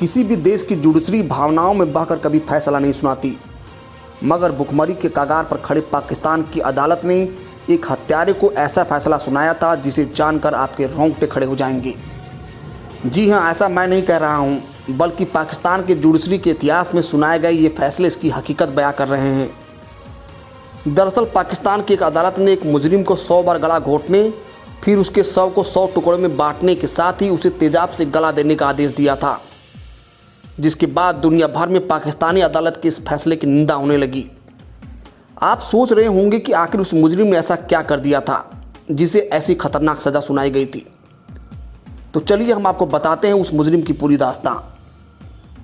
किसी भी देश की जुड़शील भावनाओं में बहकर कभी फैसला नहीं सुनाती, मगर भुखमरी के कगार पर खड़े पाकिस्तान की अदालत ने एक हत्यारे को ऐसा फैसला सुनाया था जिसे जानकर आपके रोंगटे खड़े हो जाएंगे। जी हाँ, ऐसा मैं नहीं कह रहा हूँ, बल्कि पाकिस्तान के जुड़शील के इतिहास में सुनाए गए ये फैसले इसकी हकीकत बयां कर रहे हैं। दरअसल पाकिस्तान की एक अदालत ने एक मुजरिम को 100 बार गला घोंटने, फिर उसके शव को 100 टुकड़ों में बांटने के साथ ही उसे तेजाब से गला देने का आदेश दिया था, जिसके बाद दुनिया भर में पाकिस्तानी अदालत के इस फैसले की निंदा होने लगी। आप सोच रहे होंगे कि आखिर उस मुजरिम ने ऐसा क्या कर दिया था जिसे ऐसी खतरनाक सज़ा सुनाई गई थी। तो चलिए हम आपको बताते हैं उस मुजरिम की पूरी दास्तां।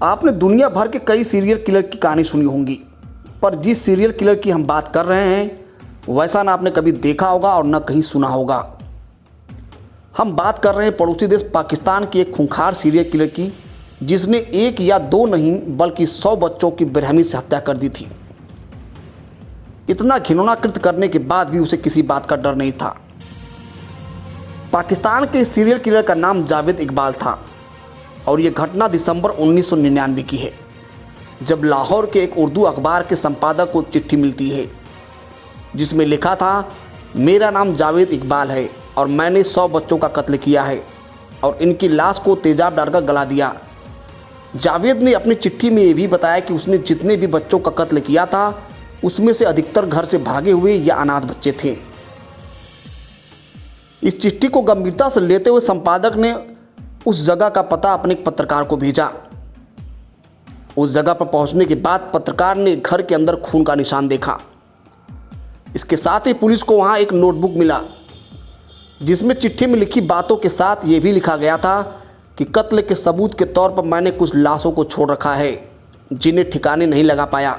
आपने दुनिया भर के कई सीरियल किलर की कहानी सुनी होंगी, पर जिस सीरियल किलर की हम बात कर रहे हैं वैसा ना आपने कभी देखा होगा और न कहीं सुना होगा। हम बात कर रहे हैं पड़ोसी देश पाकिस्तान के एक खूंखार सीरियल किलर की, जिसने 1 या 2 नहीं बल्कि 100 बच्चों की बेरहमी से हत्या कर दी थी। इतना घिनौना कृत्य करने के बाद भी उसे किसी बात का डर नहीं था। पाकिस्तान के सीरियल किलर का नाम जावेद इकबाल था और ये घटना दिसंबर 1999 की है, जब लाहौर के एक उर्दू अखबार के संपादक को चिट्ठी मिलती है जिसमें लिखा था, मेरा नाम जावेद इकबाल है और मैंने 100 बच्चों का कत्ल किया है और इनकी लाश को तेजाब डालकर गला दिया। जावेद ने अपनी चिट्ठी में ये भी बताया कि उसने जितने भी बच्चों का कत्ल किया था उसमें से अधिकतर घर से भागे हुए या अनाथ बच्चे थे। इस चिट्ठी को गंभीरता से लेते हुए संपादक ने उस जगह का पता अपने एक पत्रकार को भेजा। उस जगह पर पहुंचने के बाद पत्रकार ने घर के अंदर खून का निशान देखा। इसके साथ ही पुलिस को वहां एक नोटबुक मिला जिसमें चिट्ठी में लिखी बातों के साथ ये भी लिखा गया था कि कत्ल के सबूत के तौर पर मैंने कुछ लाशों को छोड़ रखा है जिन्हें ठिकाने नहीं लगा पाया।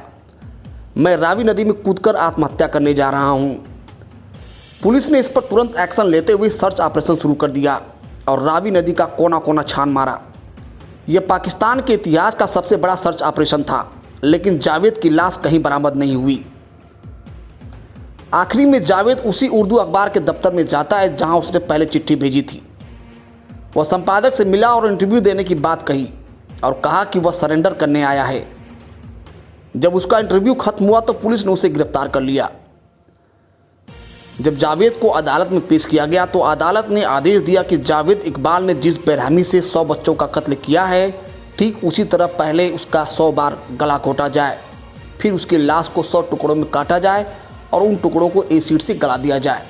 मैं रावी नदी में कूदकर आत्महत्या करने जा रहा हूं। पुलिस ने इस पर तुरंत एक्शन लेते हुए सर्च ऑपरेशन शुरू कर दिया और रावी नदी का कोना कोना छान मारा। यह पाकिस्तान के इतिहास का सबसे बड़ा सर्च ऑपरेशन था, लेकिन जावेद की लाश कहीं बरामद नहीं हुई। आखिरी में जावेद उसी उर्दू अखबार के दफ्तर में जाता है जहां उसने पहले चिट्ठी भेजी थी। वह संपादक से मिला और इंटरव्यू देने की बात कही और कहा कि वह सरेंडर करने आया है। जब उसका इंटरव्यू खत्म हुआ तो पुलिस ने उसे गिरफ्तार कर लिया। जब जावेद को अदालत में पेश किया गया तो अदालत ने आदेश दिया कि जावेद इकबाल ने जिस बेरहमी से 100 बच्चों का कत्ल किया है, ठीक उसी तरह पहले उसका 100 बार गला घोटा जाए, फिर उसकी लाश को 100 टुकड़ों में काटा जाए और उन टुकड़ों को एसिड से गला दिया जाए।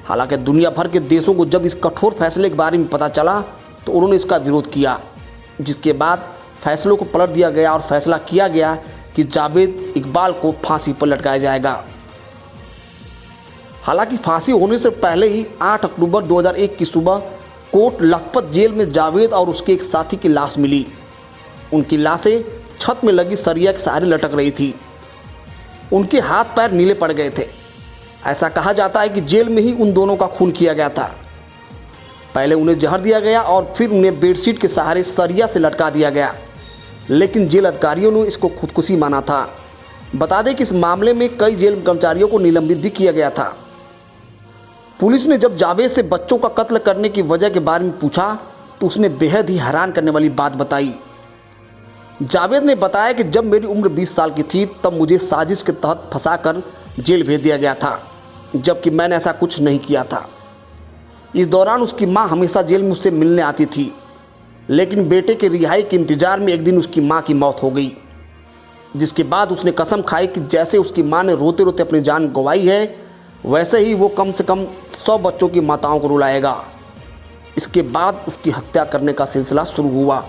हालांकि दुनिया भर के देशों को जब इस कठोर फैसले के बारे में पता चला तो उन्होंने इसका विरोध किया, जिसके बाद फैसलों को पलट दिया गया और फैसला किया गया कि जावेद इकबाल को फांसी पर लटकाया जाएगा। हालांकि फांसी होने से पहले ही 8 अक्टूबर 2001 की सुबह कोट लखपत जेल में जावेद और उसके एक साथी की लाश मिली। उनकी लाशें छत में लगी सरिया के सहारे लटक रही थी। उनके हाथ पैर नीले पड़ गए थे। ऐसा कहा जाता है कि जेल में ही उन दोनों का खून किया गया था। पहले उन्हें जहर दिया गया और फिर उन्हें बेडशीट के सहारे सरिया से लटका दिया गया, लेकिन जेल अधिकारियों ने इसको खुदकुशी माना था। बता दें कि इस मामले में कई जेल कर्मचारियों को निलंबित भी किया गया था। पुलिस ने जब जावेद से बच्चों का कत्ल करने की वजह के बारे में पूछा तो उसने बेहद ही हैरान करने वाली बात बताई। जावेद ने बताया कि जब मेरी उम्र 20 साल की थी तब मुझे साजिश के तहत फंसाकर जेल भेज दिया गया था, जबकि मैंने ऐसा कुछ नहीं किया था। इस दौरान उसकी मां हमेशा जेल में उससे मिलने आती थी, लेकिन बेटे के रिहाई के इंतजार में एक दिन उसकी मां की मौत हो गई, जिसके बाद उसने कसम खाई कि जैसे उसकी मां ने रोते रोते अपनी जान गंवाई है, वैसे ही वो कम से कम 100 बच्चों की माताओं को रुलाएगा। इसके बाद उसकी हत्या करने का सिलसिला शुरू हुआ।